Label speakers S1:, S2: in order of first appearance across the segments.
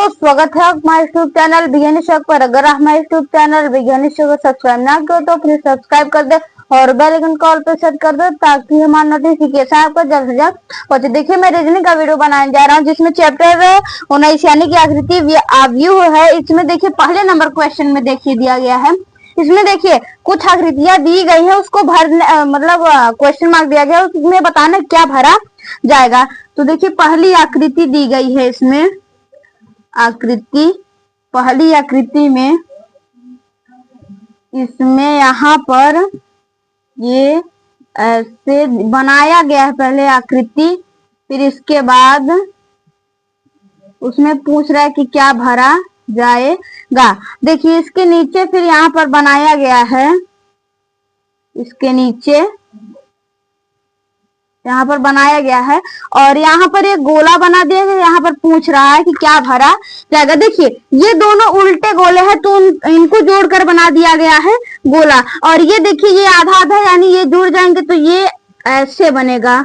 S1: स्वागत है हमारे यूट्यूब चैनल विज्ञानी शौक पर। अगर आप हमारे यूट्यूब चैनल विज्ञानी शौक को सब्सक्राइब ना करो तो प्लीज सब्सक्राइब कर दे और बेल आइकन कॉल पे सेट कर दो ताकि हमारा नोटिफिकेशन आपको जल्द से जल्द पहुंचे। देखिए मैं रीजनिंग का वीडियो बनाने जा रहा हूँ जिसमें चैप्टर 19 यानी कि आकृति व्यू है। इसमें देखिए पहले नंबर क्वेश्चन में देखिए दिया गया है। इसमें देखिए कुछ आकृतियां दी गई है, उसको भरने मतलब क्वेश्चन मार्क दिया गया है, उसमें बताना क्या भरा जाएगा। तो देखिए पहली आकृति दी गई है, इसमें पहली आकृति में इसमें यहाँ पर ये ऐसे बनाया गया है पहले आकृति, फिर इसके बाद उसमें पूछ रहा है कि क्या भरा जाएगा। देखिए इसके नीचे फिर यहाँ पर बनाया गया है, इसके नीचे यहाँ पर बनाया गया है और यहाँ पर एक गोला बना दिया गया। यहाँ पर पूछ रहा है कि क्या भरा जाएगा। देखिए ये दोनों उल्टे गोले हैं तो इनको जोड़कर बना दिया गया है गोला। और ये देखिए ये आधा आधा यानी ये जुड़ जाएंगे तो ये ऐसे बनेगा,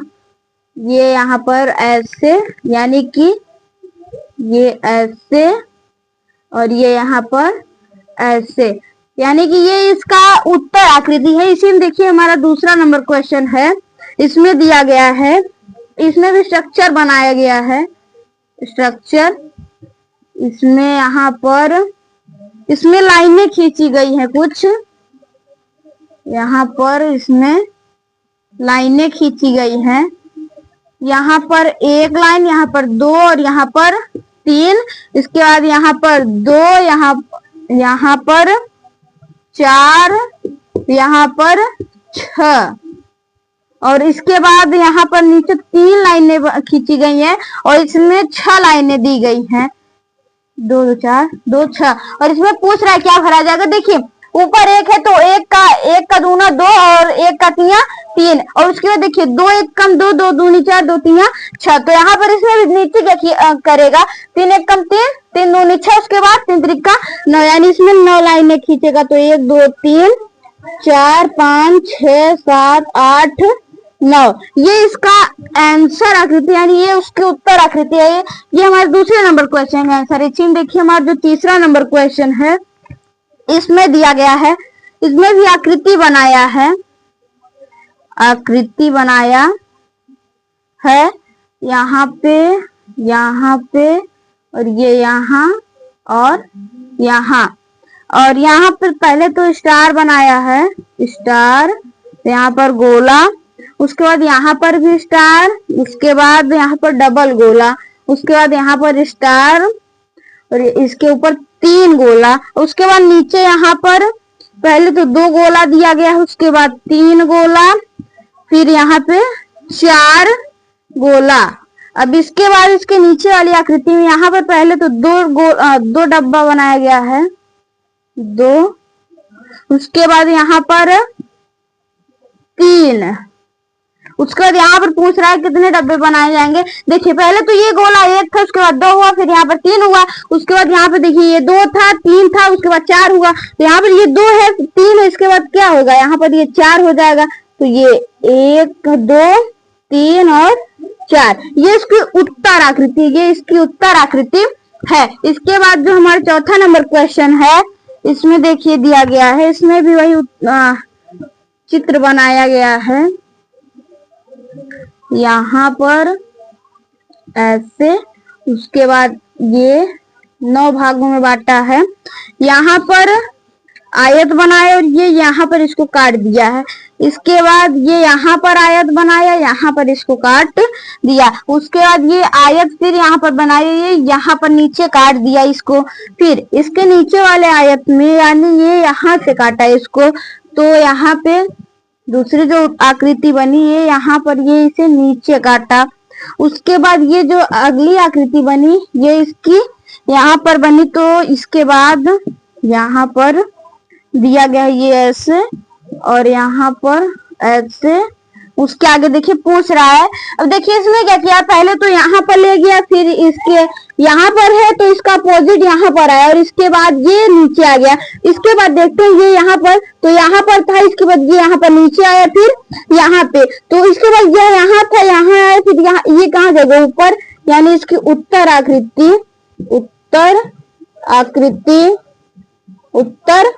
S1: ये यहाँ पर ऐसे यानी कि ये ऐसे और ये यहाँ पर ऐसे यानी कि ये इसका उत्तर आकृति है। इसी में देखिए हमारा दूसरा नंबर क्वेश्चन है, इसमें दिया गया है, इसमें भी स्ट्रक्चर बनाया गया है। स्ट्रक्चर इसमें यहाँ पर इसमें लाइनें खींची गई हैं, कुछ यहाँ पर इसमें लाइनें खींची गई हैं। यहाँ पर एक लाइन, यहाँ पर दो और यहाँ पर तीन, इसके बाद यहाँ पर दो, यहाँ पर चार, यहाँ पर छह और इसके बाद यहाँ पर नीचे तीन लाइनें खींची गई हैं और इसमें 6 लाइनें दी गई हैं, 2 2 4 2 6 और इसमें पूछ रहा है क्या भरा जाएगा। देखिए ऊपर एक है तो एक का दूना 2 और एक का तिया 3 और उसके बाद देखिए 2 1 कम 2 2 दूनी 4 2 तिया 6। तो यहाँ पर इसमें नीचे क्या करेगा, 3 1 कम 3 3 दूनी 6, उसके बाद 3 त्रिका 9 यानी इसमें 9 लाइनें खींचेगा। तो 1 2 3 4 5 6 7 8 9 ये इसका आंसर आकृति यानी ये उसके उत्तर आकृति है। ये हमारे दूसरे नंबर क्वेश्चन का आंसर है। इसमें देखिए हमारा जो तीसरा नंबर क्वेश्चन है, इसमें दिया गया है, इसमें भी आकृति बनाया है, आकृति बनाया है यहाँ पे और ये यहाँ और यहाँ पर पहले तो स्टार बनाया है, स्टार, यहाँ पर गोला, उसके बाद यहाँ पर भी स्टार, उसके बाद यहाँ पर डबल गोला, उसके बाद यहाँ पर स्टार और इसके ऊपर 3 गोला, उसके बाद नीचे यहाँ पर पहले तो 2 गोला दिया गया है, उसके बाद 3 गोला, फिर यहाँ पे 4 गोला। अब इसके बाद इसके नीचे वाली आकृति में यहाँ पर पहले तो 2 डब्बा बनाया गया है, 2, उसके बाद यहाँ पर 3, उसके बाद यहाँ पर पूछ रहा है कितने डब्बे बनाए जाएंगे। देखिए पहले तो ये गोला 1 था, उसके बाद 2 हुआ, फिर यहाँ पर 3 हुआ, उसके बाद यहाँ पे देखिए ये 2 था, 3 था, उसके बाद 4 हुआ, तो यहाँ पर ये 2 है 3 है, इसके बाद क्या होगा, यहाँ पर ये 4 हो जाएगा। तो ये 1 2 3 और 4 ये इसकी उत्तर आकृति, ये इसकी उत्तर आकृति है। इसके बाद जो हमारा चौथा नंबर क्वेश्चन है, इसमें देखिए दिया गया है, इसमें भी वही चित्र बनाया गया है, यहाँ पर ऐसे, उसके बाद ये 9 भागों में बांटा है, यहाँ पर आयत बनाया और ये यहाँ पर इसको काट दिया है, इसके बाद ये यहाँ पर आयत बनाया, यहाँ पर इसको काट दिया, उसके बाद ये आयत फिर यहाँ पर बनाया, ये यहाँ पर नीचे काट दिया इसको, फिर इसके नीचे वाले आयत में यानी ये यहाँ से काटा इसको, तो यहाँ पे दूसरी जो आकृति बनी ये यहाँ पर ये इसे नीचे काटा, उसके बाद ये जो अगली आकृति बनी ये इसकी यहाँ पर बनी, तो इसके बाद यहाँ पर दिया गया है ये ऐसे और यहाँ पर ऐसे, उसके आगे देखिए पूछ रहा है। अब देखिए इसमें क्या किया, पहले तो यहाँ पर ले गया, फिर इसके यहाँ पर है तो इसका अपोजिट यहाँ पर आया और इसके बाद ये नीचे आ गया, इसके बाद देखते हैं ये यहाँ पर, तो यहाँ पर था, इसके बाद ये यहाँ पर नीचे आया, फिर यहाँ पे, तो इसके बाद ये यहाँ था, यहाँ आया, फिर यहाँ ये कहाँ जगह ऊपर, यानी इसकी उत्तर आकृति उत्तर आकृति, उत्तर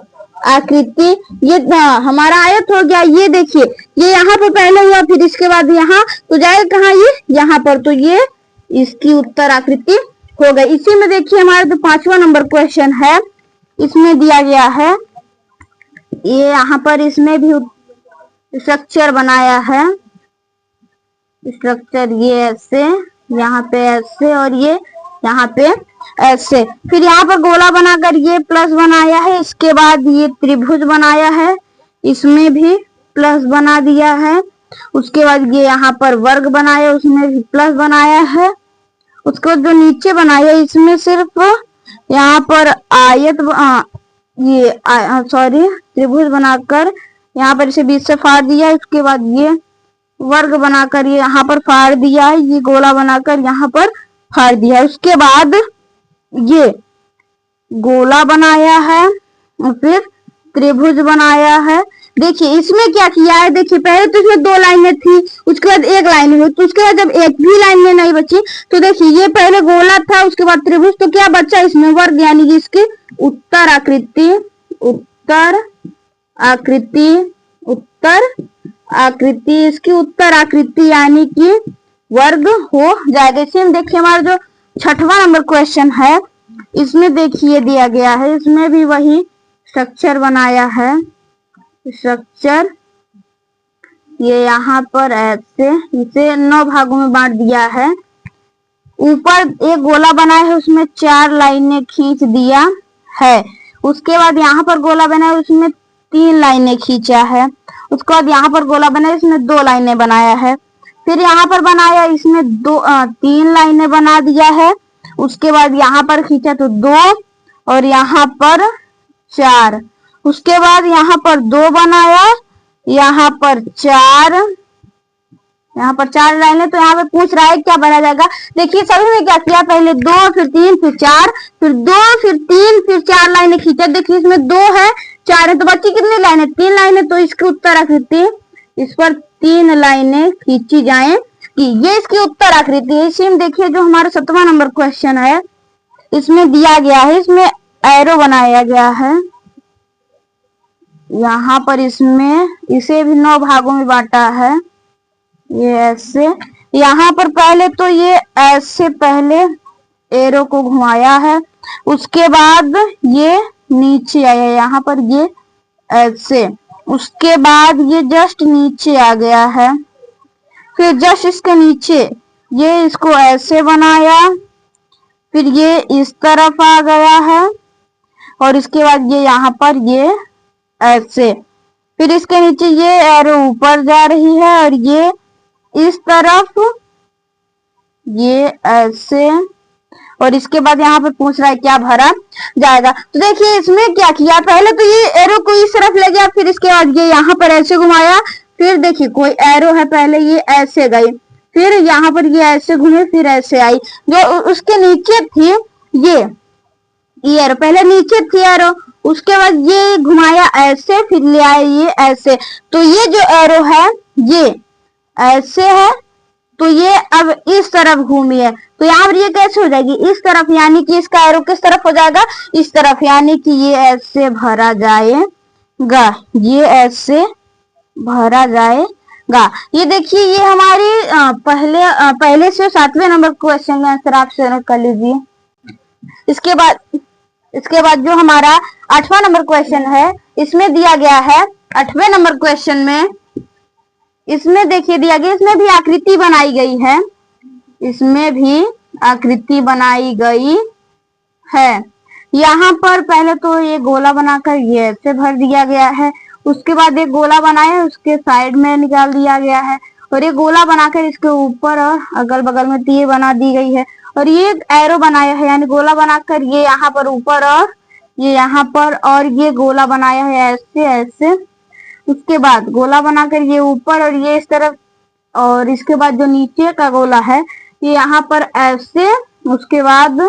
S1: आकृति। ये हमारा आयत हो गया। ये देखिए ये यहाँ पर पहले हुआ, फिर इसके बाद यहाँ तो जाएगा कहाँ, ये यहाँ पर, तो ये इसकी उत्तर आकृति हो गई। इसी में देखिए हमारा जो 5वां नंबर क्वेश्चन है, इसमें दिया गया है, ये यहाँ पर इसमें भी स्ट्रक्चर बनाया है। स्ट्रक्चर ये ऐसे, यहाँ पे ऐसे और ये यहाँ पे ऐसे। फिर यहाँ पर गोला बनाकर ये प्लस बनाया है, इसके बाद ये त्रिभुज बनाया है, इसमें भी प्लस बना दिया है। उसके बाद ये यहाँ पर वर्ग बनाया, उसमें भी प्लस बनाया है। उसके बाद जो नीचे बनाया इसमें सिर्फ यहाँ पर आयत सॉरी त्रिभुज बनाकर यहाँ पर इसे बीच से फाड़ दिया है। उसके बाद ये वर्ग बनाकर ये यहाँ पर फाड़ दिया है, ये गोला बनाकर यहाँ पर फाड़ दिया है। उसके बाद ये गोला बनाया है और फिर त्रिभुज बनाया है। देखिए इसमें क्या किया है, देखिए पहले तो इसमें 2 लाइनें थी, उसके बाद 1 लाइन हुई, तो उसके बाद जब एक भी लाइन में नहीं बची तो देखिए ये पहले गोला था, उसके बाद त्रिभुज, तो क्या बचा इसमें वर्ग, यानी कि इसकी उत्तर आकृति, उत्तर आकृति, उत्तर आकृति, इसकी उत्तर आकृति यानी कि वर्ग हो जाएगा। इसमें देखिए हमारा जो 6वां नंबर क्वेश्चन है, इसमें देखिए दिया गया है, इसमें भी वही स्ट्रक्चर बनाया है। स्ट्रक्चर ये यहाँ पर ऐसे, इसे 9 भागों में बांट दिया है। ऊपर एक गोला बनाया है, उसमें 4 लाइनें खींच दिया है। उसके बाद यहाँ पर गोला बनाया, उसमें 3 लाइनें खींचा है। उसके बाद यहाँ पर गोला बनाया, इसमें 2 लाइनें बनाया है। फिर यहाँ पर बनाया, इसमें 3 लाइनें बना दिया है। उसके बाद यहाँ पर खींचा तो 2 और यहाँ पर 4। उसके बाद यहाँ पर 2 बनाया, यहाँ पर 4, यहाँ पर 4 लाइनें। तो यहाँ पे पूछ रहा है क्या बना जाएगा। देखिए सभी ने क्या किया, पहले 2 फिर 3 फिर 4 फिर 2 फिर 3 फिर 4 लाइनें खींचा। देखिए इसमें 2 है 4 है, तो बच्ची कितनी लाइनें, 3 लाइनें। तो इसकी उत्तर आकृति, इस पर 3 लाइनें खींची जाए कि ये इसकी उत्तर आकृति है। इसी में देखिए जो हमारा 7वां नंबर क्वेश्चन है, इसमें दिया गया है, इसमें एरो बनाया गया है। यहाँ पर इसमें इसे भी 9 भागों में बांटा है, ये ऐसे। यहाँ पर पहले तो ये ऐसे पहले एरो को घुमाया है, उसके बाद ये नीचे आया, यहाँ पर ये ऐसे। उसके बाद ये जस्ट नीचे आ गया है, फिर जस्ट इसके नीचे ये इसको ऐसे बनाया, फिर ये इस तरफ आ गया है और इसके बाद ये यहाँ पर ये ऐसे। फिर इसके नीचे ये एरो ऊपर जा रही है और ये इस तरफ ये ऐसे। और इसके बाद यहाँ पे पूछ रहा है क्या भरा जाएगा। तो देखिए इसमें क्या किया, पहले तो ये एरो को इस तरफ ले गया, फिर इसके बाद ये यहाँ पर ऐसे घुमाया। फिर देखिए कोई एरो है, पहले ये ऐसे गई, फिर यहाँ पर ये ऐसे घूमे, फिर ऐसे आई। जो उसके नीचे थी ये एरो, पहले नीचे थी एरो, उसके बाद ये घुमाया ऐसे, फिर ले आए ये ऐसे। तो ये जो एरो है ये ऐसे है, तो ये अब इस तरफ घूमी है, तो यहाँ पर ये कैसे हो जाएगी, इस तरफ, यानी कि इसका एरो किस तरफ हो जाएगा, इस तरफ, यानी कि ये ऐसे भरा जाएगा, ये ऐसे भरा जाएगा। ये देखिए ये हमारी पहले से 7वें नंबर क्वेश्चन का आंसर आप शेयर कर लीजिए। इसके बाद जो हमारा 8वां नंबर क्वेश्चन है, इसमें दिया गया है 8वें नंबर क्वेश्चन में, इसमें देखिए दिया गया, इसमें भी आकृति बनाई गई है, इसमें भी आकृति बनाई गई है। यहाँ पर पहले तो ये गोला बनाकर ये ऐसे भर दिया गया है, उसके बाद एक गोला बनाया, उसके साइड में निकाल दिया गया है, और ये गोला बनाकर इसके ऊपर और अगल बगल में तीर बना दी गई है, और ये एरो बनाया है, यानी गोला बनाकर ये यहाँ पर ऊपर और ये यहाँ पर, और ये गोला बनाया है ऐसे ऐसे। उसके बाद गोला बनाकर ये ऊपर और ये इस तरफ, और इसके बाद जो नीचे का गोला है ये यहाँ पर ऐसे, उसके बाद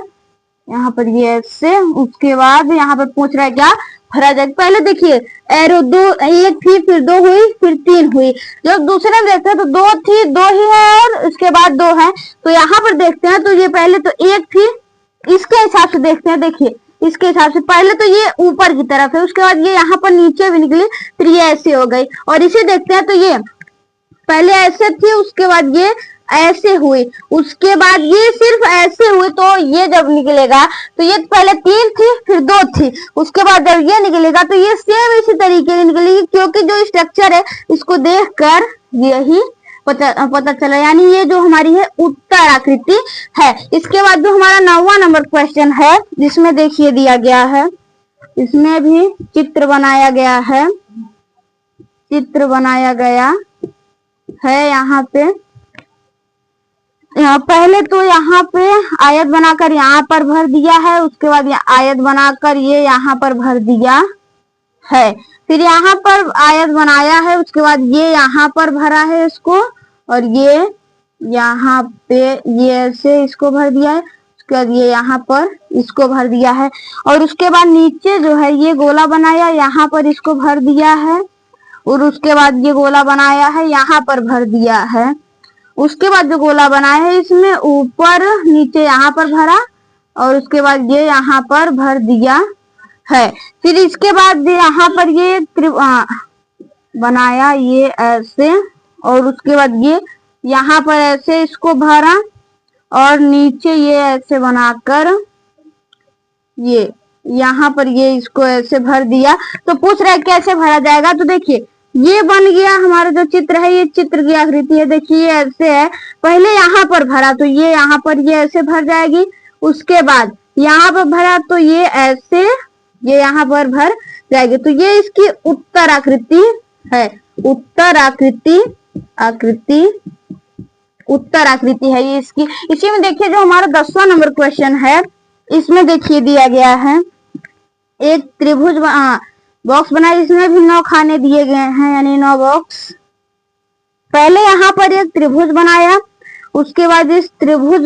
S1: यहाँ पर ये ऐसे। उसके बाद यहाँ पर पूछ रहा है क्या भरा जाएगा। पहले देखिए एरो 2, एक थी, फिर 2 हुई, फिर 3 हुई। जब दूसरे में देखते हैं तो 2 थी, 2 ही है और उसके बाद 2 है। तो यहाँ पर देखते हैं तो ये पहले तो 1 थी, इसके हिसाब से देखते हैं। देखिए इसके हिसाब से पहले तो ये ऊपर की तरफ है, उसके बाद ये यहाँ पर नीचे भी निकली, फिर ये ऐसे हो गई। और इसे देखते हैं तो ये पहले ऐसे थी, उसके बाद ये ऐसे हुई, उसके बाद ये सिर्फ ऐसे हुई। तो ये जब निकलेगा तो ये पहले 3 थी फिर 2 थी, उसके बाद जब ये निकलेगा तो ये सेम इसी तरीके की निकलेगी, क्योंकि जो स्ट्रक्चर है इसको देखकर यही पता चला, यानी ये जो हमारी है उत्तर आकृति है। इसके बाद जो हमारा 9वां नंबर क्वेश्चन है, जिसमें देखिए दिया गया है, इसमें भी चित्र बनाया गया है, चित्र बनाया गया है। यहाँ पे पहले तो यहाँ पे आयत बनाकर यहाँ पर भर दिया है, उसके बाद आयत बनाकर ये यहाँ पर भर दिया है, फिर यहाँ पर आयत बनाया है, उसके बाद ये यहाँ पर भरा है इसको, और ये यहाँ पे ये ऐसे इसको भर दिया है, उसके बाद ये यहाँ पर इसको भर दिया है, और उसके बाद नीचे जो है ये गोला बनाया, यहाँ पर इसको भर दिया है, और उसके बाद ये गोला बनाया है, यहाँ पर भर दिया है। उसके बाद जो गोला बनाया है इसमें ऊपर नीचे यहाँ पर भरा, और उसके बाद ये यहाँ पर भर दिया है। फिर इसके बाद यहाँ पर ये बनाया ये ऐसे, और उसके बाद ये यहाँ पर ऐसे इसको भरा, और नीचे ये ऐसे बनाकर ये यहाँ पर ये इसको ऐसे भर दिया। तो पूछ रहा है कैसे भरा जाएगा, तो देखिए ये बन गया हमारा जो चित्र है, ये चित्र की आकृति है। देखिए ये ऐसे है, पहले यहाँ पर भरा तो ये यहाँ पर ये ऐसे भर जाएगी, उसके बाद यहाँ पर भरा तो ये ऐसे ये यहाँ पर भर जाएगी। तो ये इसकी उत्तर आकृति है, उत्तर आकृति उत्तर आकृति है ये इसकी। इसी में देखिए जो हमारा 10वां नंबर क्वेश्चन है, इसमें देखिए दिया गया है एक त्रिभुज बॉक्स बनाया, इसमें भी 9 खाने दिए गए हैं, यानी 9 बॉक्स। पहले यहाँ पर एक त्रिभुज बनाया, उसके बाद इस त्रिभुज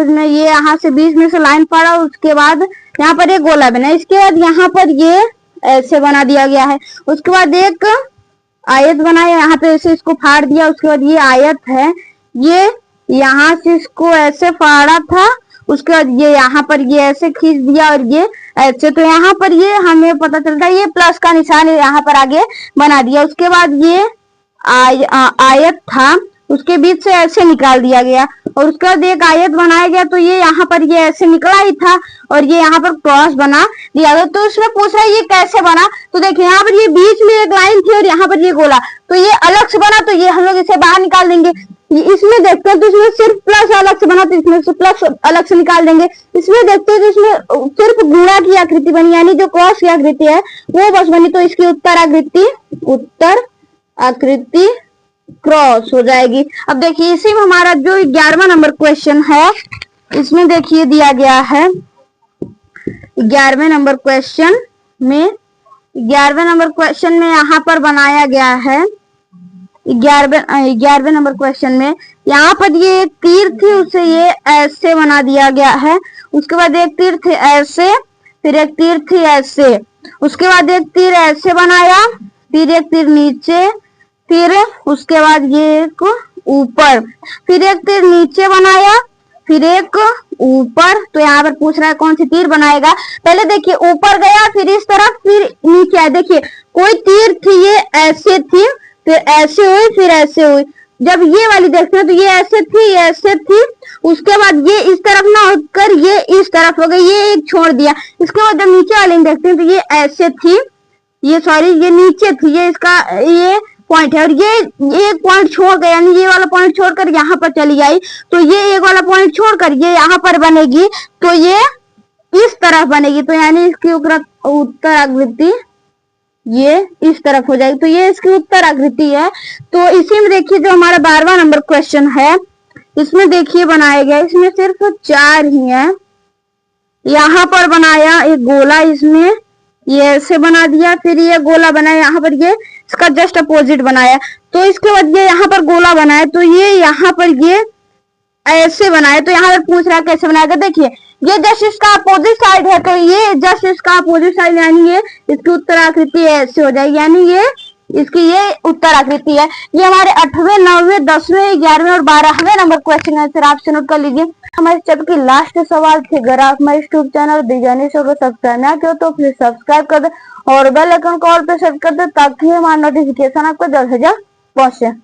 S1: में ये यहाँ से बीच में से लाइन पड़ा, उसके बाद यहाँ पर एक गोला बना, इसके बाद यहाँ पर ये ऐसे बना दिया गया है। उसके बाद एक आयत बनाया, यहाँ पे ऐसे इसको फाड़ दिया, उसके बाद ये आयत है, ये यहाँ से इसको ऐसे फाड़ा था, उसके बाद ये यहाँ पर ये ऐसे खींच दिया, और ये ऐसे। तो यहाँ पर ये हमें पता चलता है ये प्लस का निशान यहाँ पर आगे बना दिया। उसके बाद ये आयत था, उसके बीच से ऐसे निकाल दिया गया, और उसके बाद एक आयत बनाया गया, तो ये यहाँ पर ये ऐसे निकला ही था, और ये यहाँ पर क्रॉस बना दिया गया। तो इसमें पूछ रहा है ये कैसे बना, तो देखिए यहाँ पर ये बीच में एक लाइन थी, और यहाँ पर ये गोला, तो ये अलग से बना, तो ये हम लोग इसे बाहर निकाल देंगे। इसमें देखते हैं तो इसमें सिर्फ प्लस अलग से बना, तो इसमें से प्लस अलग से निकाल देंगे। इसमें देखते हैं तो इसमें सिर्फ गुणा की आकृति बनी, यानी जो क्रॉस की आकृति है वो बस बनी, तो इसकी उत्तर आकृति क्रॉस हो जाएगी। अब देखिए इसी में हमारा जो 11वां नंबर क्वेश्चन है, इसमें देखिए दिया गया है 11वें नंबर क्वेश्चन में, 11वें नंबर क्वेश्चन में यहाँ पर बनाया गया है 11वें नंबर क्वेश्चन में, यहाँ पर ये एक तीर थी, उसे ये ऐसे बना दिया गया है। उसके बाद एक तीर थे ऐसे, फिर एक तीर थी ऐसे, उसके बाद एक तीर ऐसे बनाया, फिर एक तीर नीचे, फिर उसके बाद ये एक ऊपर, फिर एक तीर नीचे बनाया, फिर एक ऊपर। तो यहाँ पर पूछ रहा है कौन सी तीर बनाएगा। पहले देखिए ऊपर गया, फिर इस तरफ, फिर नीचे आया। देखिए कोई तीर थी ये ऐसे थी, फिर ऐसे हुई, फिर ऐसे हुई। जब ये वाली देखते हैं तो ये ऐसे थी, ये ऐसे थी, उसके बाद ये इस तरफ ना होकर ये इस तरफ हो गई, ये एक छोड़ दिया। इसके बाद जब नीचे वाली देखते हैं तो ये ऐसे थी, ये सॉरी ये नीचे थी, ये इसका ये पॉइंट है, और ये एक पॉइंट छोड़ गया, यानी ये वाला पॉइंट छोड़कर यहाँ पर चली आई, तो ये एक वाला पॉइंट छोड़कर ये यहाँ पर बनेगी, तो ये इस तरफ बनेगी। तो यानी इसकी उत्तर आकृति ये इस तरफ हो जाएगी। तो ये इसकी उत्तर आकृति है। तो इसी में देखिए जो हमारा 12वां नंबर क्वेश्चन है, इसमें देखिए बनाया गया, इसमें सिर्फ 4 ही है। यहाँ पर बनाया एक गोला, इसमें ये ऐसे बना दिया, फिर ये गोला बनाया, यहाँ पर ये इसका जस्ट अपोजिट बनाया, तो इसके बाद ये यहाँ पर गोला बनाया, तो ये यहाँ पर ये ऐसे बनाया। तो यहाँ पर पूछ रहा है कैसे बनाएगा। देखिए ये जस्ट इसका अपोजिट साइड है, तो ये जस्ट इसका अपोजिट साइड, यानी ये इसकी उत्तर आकृति ऐसे हो जाएगी, यानी ये इसकी ये उत्तर आकृति है। ये हमारे 8वें, 9वें, 10वें, 11वें और 12वें नंबर क्वेश्चन आंसर आपसे नोट कर लीजिए। हमारे चैप्टर की लास्ट सवाल थे। अगर आप हमारे यूट्यूब चैनल डिजाइनिंग शो को सब्सक्राइब ना किया तो प्लीज सब्सक्राइब कर दे और बेल आइकन को ऑल पे सेट कर दे ताकि हमारा नोटिफिकेशन आपको जल्द से जल्द पहुंचे।